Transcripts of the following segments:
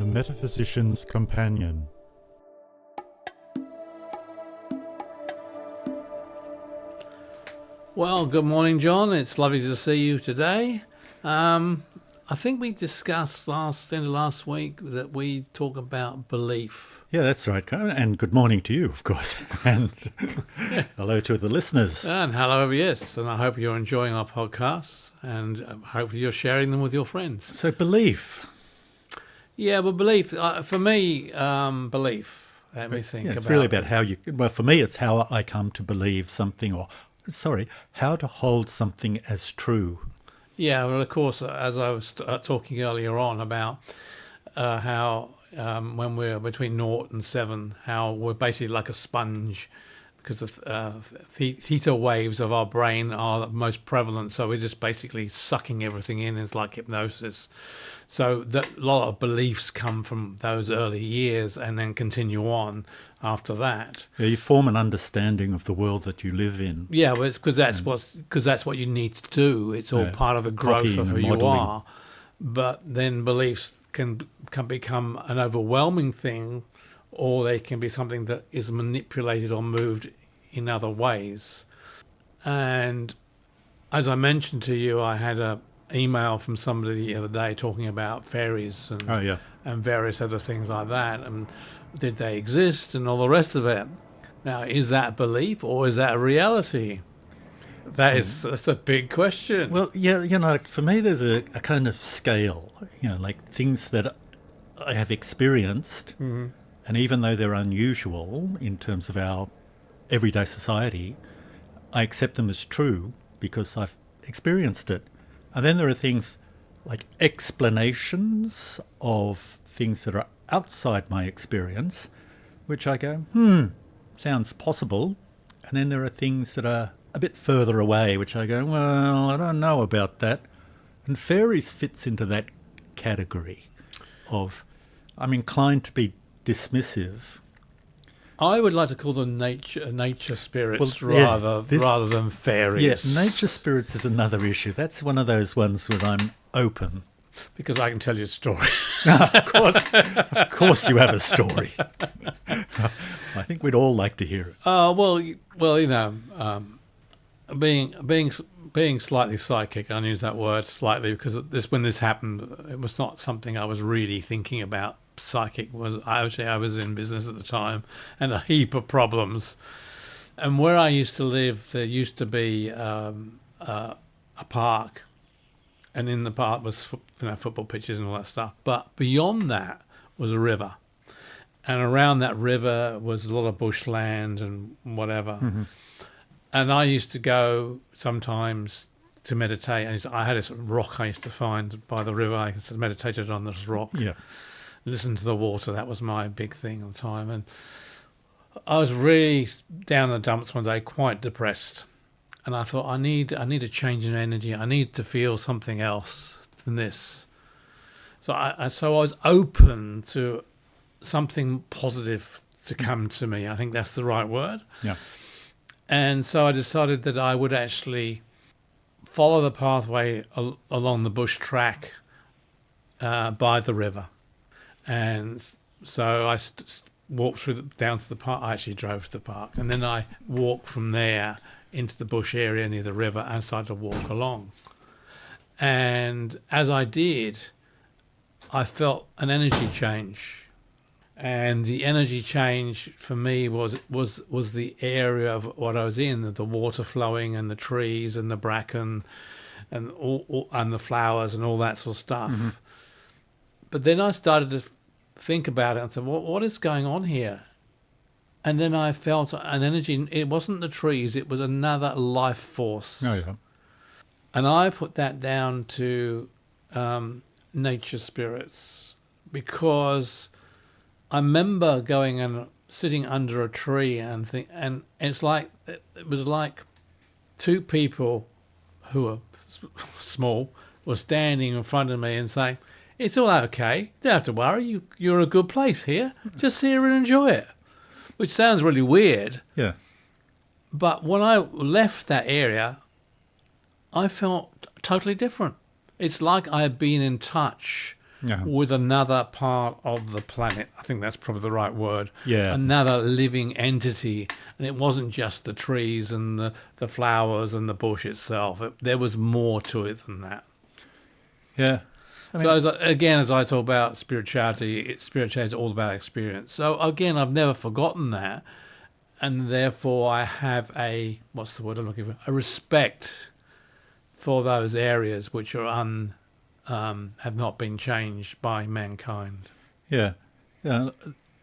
The Metaphysician's Companion. Well, good morning, John. It's lovely to see you today. I think we discussed last week that we talk about belief. Yeah, that's right. And good morning to you, of course. And hello to the listeners. And hello, yes. And I hope you're enjoying our podcasts and hopefully you're sharing them with your friends. So belief. Yeah, well, belief, for me, belief. Let me think about it. It's really about how you, well, for me, it's how I come to believe something how to hold something as true. Yeah, well, of course, as I was talking earlier on about how when we're between 0 and 7, how we're basically like a sponge because the theta waves of our brain are the most prevalent. So we're just basically sucking everything in. It's like hypnosis. So a lot of beliefs come from those early years and then continue on after that. Yeah, you form an understanding of the world that you live in. Yeah, well, it's because that's what you need to do. It's all part of the growth of who you are. But then beliefs can become an overwhelming thing, or they can be something that is manipulated or moved in other ways. And as I mentioned to you, I had a email from somebody the other day talking about fairies and various other things like that, and did they exist and all the rest of it. Now, is that a belief or is that a reality? That's a big question. Well, yeah, for me there's a kind of scale, like things that I have experienced, and even though they're unusual in terms of our everyday society, I accept them as true because I've experienced it. And then there are things like explanations of things that are outside my experience, which I go, sounds possible. And then there are things that are a bit further away, which I go, well, I don't know about that. And fairies fits into that category of, I'm inclined to be dismissive. I would like to call them nature spirits rather than fairies. Yes, nature spirits is another issue. That's one of those ones where I'm open. Because I can tell you a story. Of course you have a story. I think we'd all like to hear it. Being slightly psychic, I use that word slightly because when this happened, it was not something I was really thinking about. Psychic I was in business at the time and a heap of problems. And where I used to live, there used to be a park. And in the park was football pitches and all that stuff. But beyond that was a river. And around that river was a lot of bushland and whatever. Mm-hmm. And I used to go sometimes to meditate. And I had this rock I used to find by the river. I meditated on this rock. Yeah. Listen to the water. That was my big thing at the time. And I was really down in the dumps one day, quite depressed. And I thought, I need a change in energy. I need to feel something else than this. So I was open to something positive to come to me. I think that's the right word. Yeah. And so I decided that I would actually follow the pathway along the bush track by the river. And so I walked down to the park. I actually drove to the park. And then I walked from there into the bush area near the river and started to walk along. And as I did, I felt an energy change. And the energy change for me was the area of what I was in, the water flowing and the trees and the bracken and and the flowers and all that sort of stuff. Mm-hmm. But then I started to think about it and said, what is going on here? And then I felt an energy. It wasn't the trees. It was another life force. Oh, yeah. And I put that down to nature spirits because I remember going and sitting under a tree and it was like two people who were small were standing in front of me and saying, "It's all okay. Don't have to worry. You're in a good place here. Just sit here and enjoy it." Which sounds really weird. Yeah. But when I left that area, I felt totally different. It's like I had been in touch Yeah. with another part of the planet. I think that's probably the right word. Yeah. Another living entity. And it wasn't just the trees and the flowers and the bush itself. There was more to it than that. Yeah. I mean, So as I talk about spirituality, spirituality is all about experience. So again, I've never forgotten that. And therefore I have what's the word I'm looking for? A respect for those areas which are have not been changed by mankind. yeah.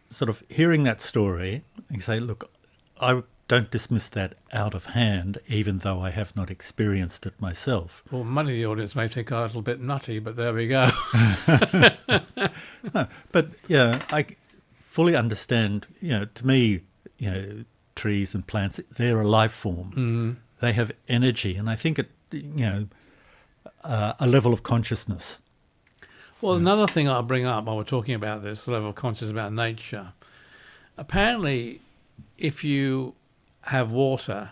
Sort of hearing that story, you say, look, I don't dismiss that out of hand, even though I have not experienced it myself. Well, many of the audience may think I'm a little bit nutty, but there we go. No, but yeah, I fully understand. To me, trees and plants, they're a life form. Mm. They have energy, and I think a level of consciousness. Well, another thing I'll bring up while we're talking about this level of consciousness about nature, apparently if you have water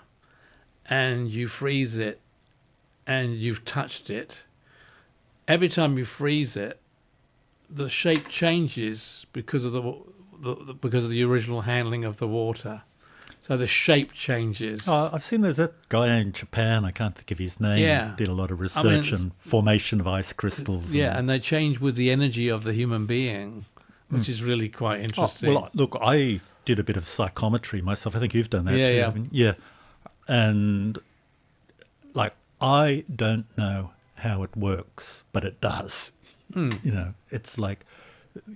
and you freeze it and you've touched it, every time you freeze it, the shape changes because of the original handling of the water. So the shape changes. Oh, I've seen there's that guy in Japan, I can't think of his name, Yeah. did a lot of research and formation of ice crystals. Yeah, and they change with the energy of the human being, which is really quite interesting. Well, look, I did a bit of psychometry myself. I think you've done that Yeah, too. yeah. haven't you? Yeah. And, I don't know how it works, but it does. It's like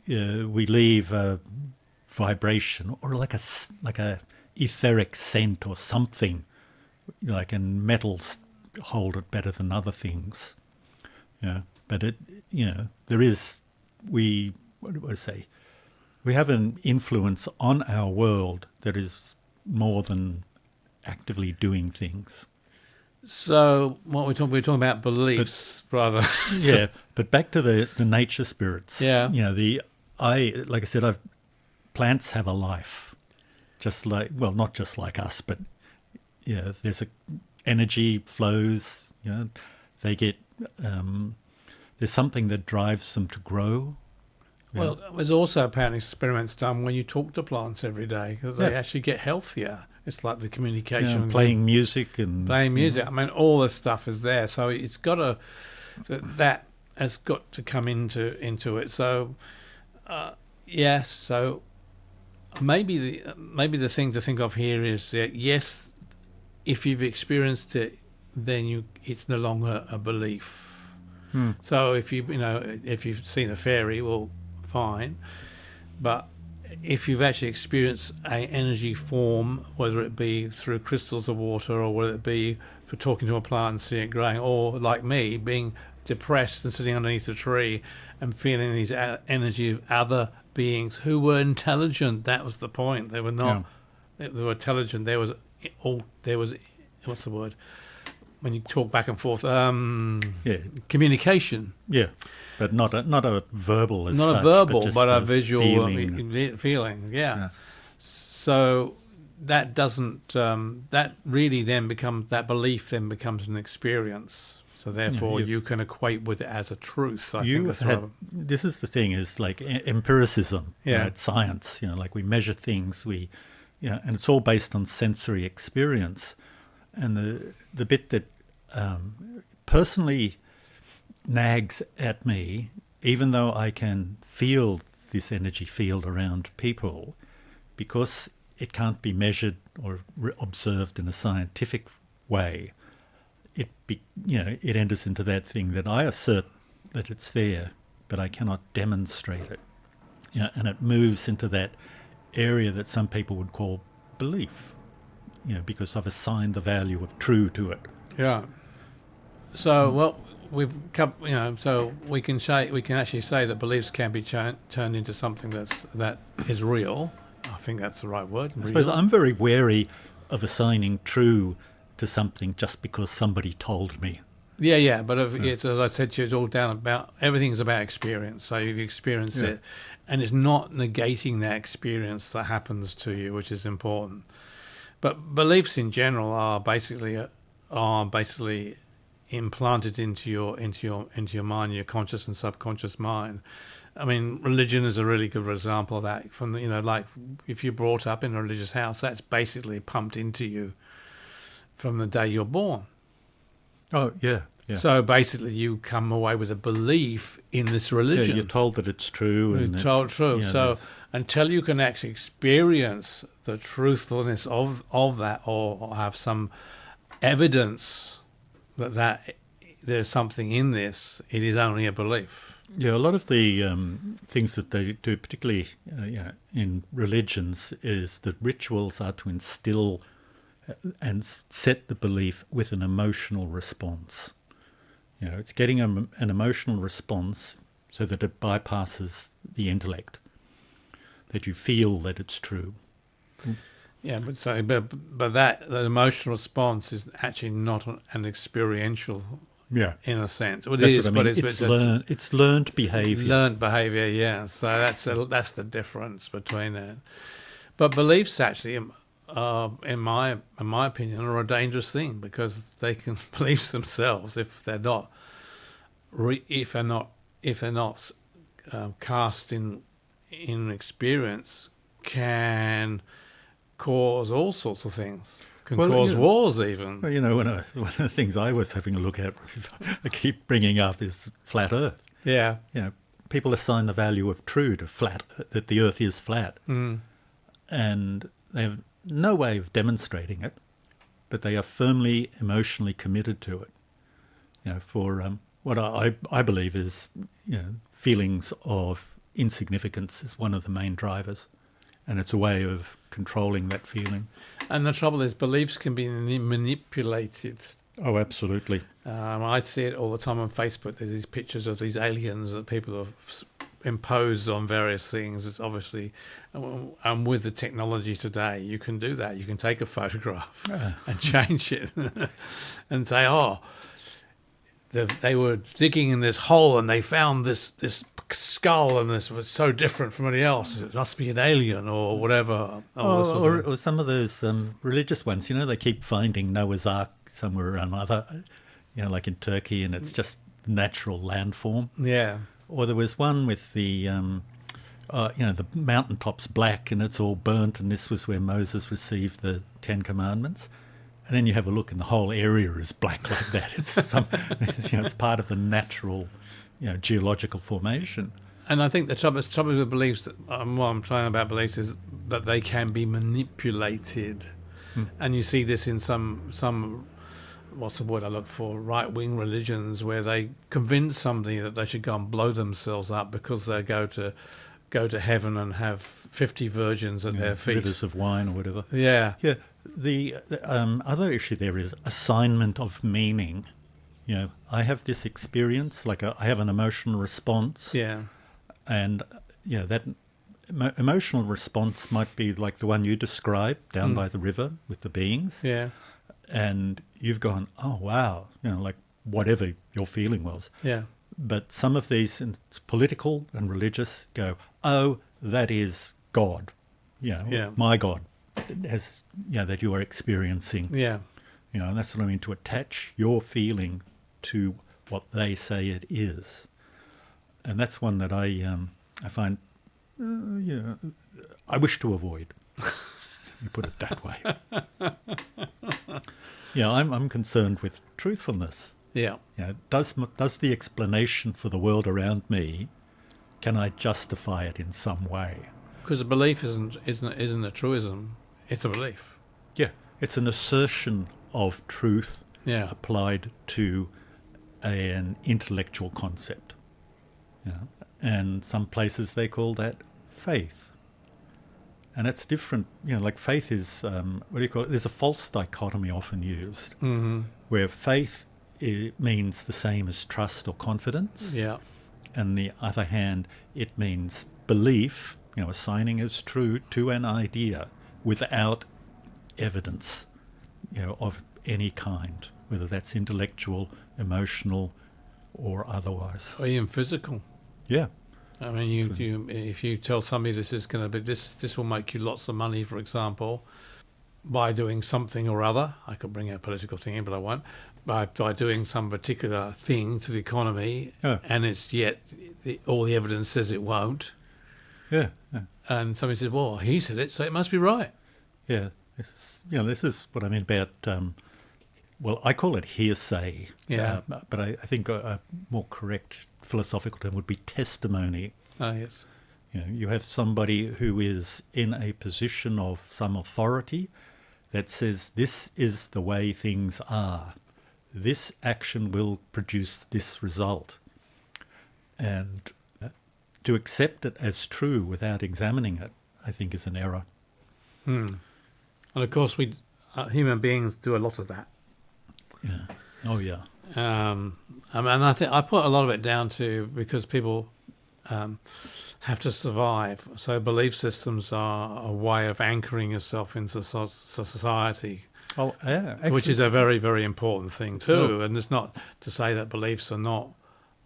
we leave a vibration or like a etheric scent or something, and metals hold it better than other things. But there is, what do I say? We have an influence on our world that is more than actively doing things. So what we're talking about beliefs, rather. Yeah, but back to the nature spirits. Yeah. Like I said, plants have a life, just like, well, not just like us, but there's energy flows. They get there's something that drives them to grow. Well, there's also apparently experiments done when you talk to plants every day, because they actually get healthier. It's like the communication. Playing music and... Playing music. I mean, all this stuff is there. So it's got to... That has got to come into it. So, yes, so maybe the thing to think of here is that, yes, if you've experienced it, then it's no longer a belief. So if you've seen a fairy, well, fine. But if you've actually experienced an energy form, whether it be through crystals of water or whether it be for talking to a plant and seeing it growing, or like me, being depressed and sitting underneath a tree and feeling these energy of other beings who were intelligent, that was the point. They were not. They were intelligent. There was what's the word? When you talk back and forth, communication. Yeah, but not a verbal as not such, a verbal, just but a the visual feeling. Yeah. So that doesn't. That really then becomes, that belief then becomes an experience. So therefore, you can equate with it as a truth. I think that's this is the thing, is like empiricism, right? Science. Like we measure things, and it's all based on sensory experience. And the bit that personally nags at me, even though I can feel this energy field around people, because it can't be measured or observed in a scientific way, it enters into that thing that I assert that it's there, but I cannot demonstrate it. And it moves into that area that some people would call belief. Because I've assigned the value of true to it. Yeah. So, well, we've come, so we can actually say that beliefs can be turned into something that is real. I think that's the right word. I suppose I'm very wary of assigning true to something just because somebody told me. Yeah, but it's, as I said to you, it's all everything's about experience. So you've experienced it, and it's not negating that experience that happens to you, which is important. But beliefs in general are basically implanted into your mind, your conscious and subconscious mind. I mean, religion is a really good example of that. From the, like if you're brought up in a religious house, that's basically pumped into you from the day you're born. Oh, yeah. Yeah. So basically, you come away with a belief in this religion. Yeah, you're told that it's true. You're told true. Yeah, so until you can actually experience the truthfulness of that, or have some evidence that there's something in this, it is only a belief. Yeah, a lot of the things that they do, particularly in religions, is that rituals are to instill and set the belief with an emotional response. It's getting an emotional response so that it bypasses the intellect, that you feel that it's true. Yeah, but that emotional response is actually not an experiential. Yeah, in a sense, well, it that's is, what I mean. but it's learned behaviour. Learned behaviour, yeah. So that's the difference between it. But beliefs actually, in my opinion, are a dangerous thing, because they can beliefs themselves, if they're not cast in experience, can cause all sorts of things. Can cause wars even. Well, one of the things I was having a look at, I keep bringing up, is flat Earth. Yeah. People assign the value of true to flat, that the Earth is flat. Mm. And they have no way of demonstrating it, but they are firmly emotionally committed to it. For what I believe is, feelings of insignificance is one of the main drivers, and it's a way of controlling that feeling. And the trouble is, beliefs can be manipulated. Oh, absolutely. I see it all the time on Facebook. There's these pictures of these aliens that people have imposed on various things. It's obviously, and with the technology today, you can do that. You can take a photograph and change it and say, they were digging in this hole and they found this skull, and this was so different from anything else. It must be an alien or whatever. Or some of those religious ones, they keep finding Noah's Ark somewhere or another, like in Turkey, and it's just natural landform. Yeah. Or there was one with the, the mountaintop's black and it's all burnt, and this was where Moses received the Ten Commandments. And then you have a look and the whole area is black like that. It's part of the natural, geological formation. And I think the trouble with beliefs, what I'm trying about beliefs, is that they can be manipulated. And you see this in some what's the word I look for, right-wing religions, where they convince somebody that they should go and blow themselves up because they go to heaven and have 50 virgins at their feet. Rivers of wine or whatever. Yeah. Yeah. The other issue there is assignment of meaning. I have this experience, like I have an emotional response. Yeah. And, that emotional response might be like the one you described down by the river with the beings. Yeah. And you've gone, oh, wow, like whatever your feeling was. Yeah. But some of these political and religious go, oh, that is God. My God has, that you are experiencing. Yeah. And that's what I mean, to attach your feeling to what they say it is. And that's one that I find, I wish to avoid. You put it that way. I'm concerned with truthfulness. Yeah. Does the explanation for the world around me, can I justify it in some way? Because a belief isn't a truism. It's a belief. Yeah, it's an assertion of truth applied to an intellectual concept. And some places they call that faith. And that's different. Like faith is, there's a false dichotomy often used, where faith means the same as trust or confidence. Yeah. And the other hand, it means belief, assigning as true to an idea without evidence, of any kind, whether that's intellectual, emotional, or otherwise. Or even physical. Yeah. I mean, if you tell somebody this is going to be this will make you lots of money, for example, by doing something or other. I could bring a political thing in, but I won't. by doing some particular thing to the economy, Yeah. and it's yet all the evidence says it won't. Yeah, yeah, And somebody says, "Well, he said it, so it must be right." yeah. This is what I mean about. Well, I call it hearsay. Yeah. But I think a more correct philosophical term would be testimony. Oh yes. You have somebody who is in a position of some authority that says this is the way things are. This action will produce this result. And to accept it as true without examining it, I think, is an error. And of course, we human beings do a lot of that. Yeah. Oh, yeah. And I think I put a lot of it down to because people have to survive. So belief systems are a way of anchoring yourself into society, Oh, yeah. Actually, which is a very, very important thing too. Oh. And it's not to say that beliefs are not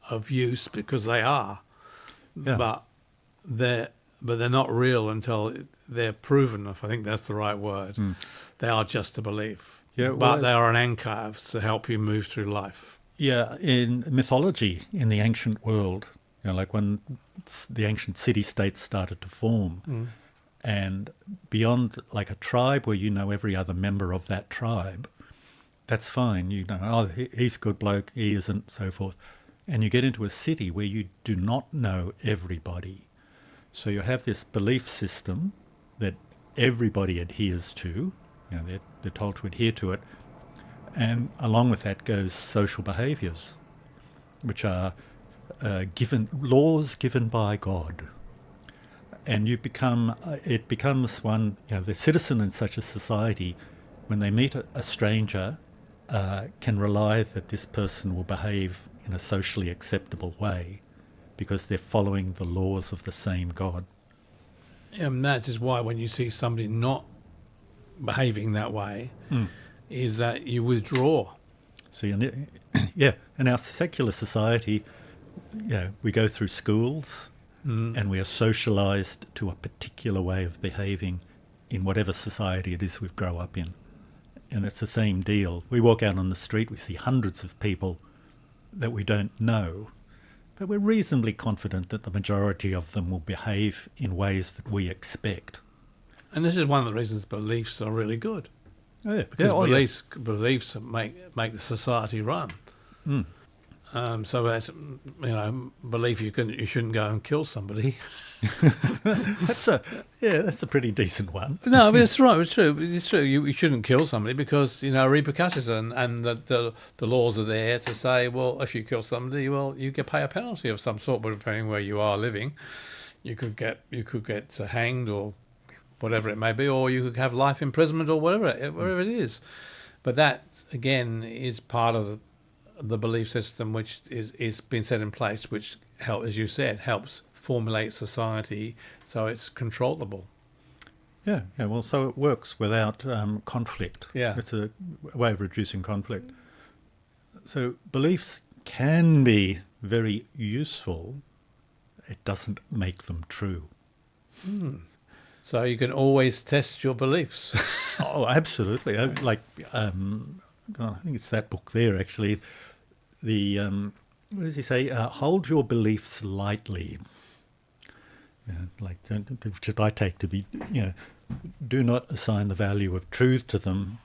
of use, because they are, Yeah. but they're not real until they're proven. If I think that's the right word, they are just a belief. Yeah, but well, they are an anchor to help you move through life. Yeah, in mythology, in the ancient world, like when the ancient city-states started to form, and beyond like a tribe where you know every other member of that tribe, that's fine. You know, oh, he's a good bloke, he isn't, so forth. And you get into a city where you do not know everybody. So you have this belief system that everybody adheres to. They're told to adhere to it. And along with that goes social behaviours, which are laws given by God. And it becomes one, the citizen in such a society, when they meet a stranger, can rely that this person will behave in a socially acceptable way because they're following the laws of the same God. And that is why when you see somebody not behaving that way, is that you withdraw. See, in our secular society, we go through schools and we are socialised to a particular way of behaving in whatever society it is we grow up in. And it's the same deal. We walk out on the street, we see hundreds of people that we don't know, but we're reasonably confident that the majority of them will behave in ways that we expect. And this is one of the reasons beliefs are really good. Oh, yeah. Because beliefs make the society run. So that's belief you shouldn't go and kill somebody. That's a pretty decent one. No, but it's right. It's true. It's true. You shouldn't kill somebody because repercussions and the laws are there to say, well, if you kill somebody, well, you can pay a penalty of some sort, but depending where you are living, you could get hanged or whatever it may be, or you could have life imprisonment or whatever it is. But that again is part of the belief system which is been set in place, which as you said, helps formulate society so it's controllable. Yeah. Well, so it works without conflict. Yeah. It's a way of reducing conflict. So beliefs can be very useful. It doesn't make them true. So you can always test your beliefs. Oh, absolutely. I think it's that book there, actually. What does he say? Hold your beliefs lightly. Which I take to be, do not assign the value of truth to them,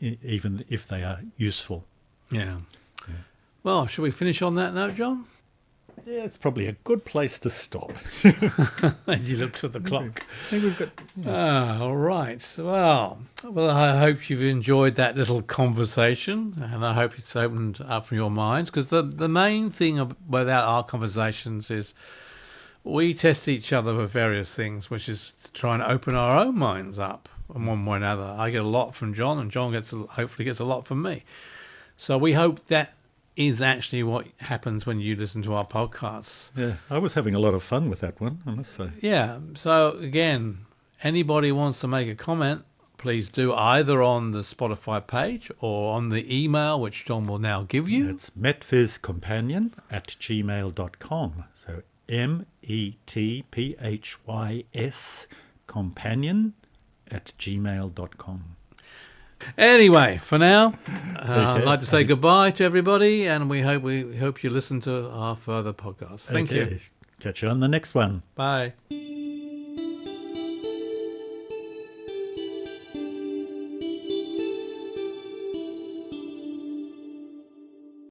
even if they are useful. Yeah. Well, should we finish on that note, John? Yeah, it's probably a good place to stop. And you looked at the clock. I think we've got... All right. Well, I hope you've enjoyed that little conversation, and I hope it's opened up your minds, because the main thing about our conversations is we test each other with various things, which is to try and open our own minds up in one way or another. I get a lot from John, and John hopefully gets a lot from me. So we hope that is actually what happens when you listen to our podcasts. Yeah, I was having a lot of fun with that one, I must say. Yeah, so again, anybody wants to make a comment, please do either on the Spotify page or on the email, which John will now give you. It's metphyscompanion@gmail.com. So METPHYS companion@gmail.com. Anyway, for now, I'd Okay. like to say goodbye to everybody, and we hope you listen to our further podcasts. Thank you. Catch you on the next one. Bye.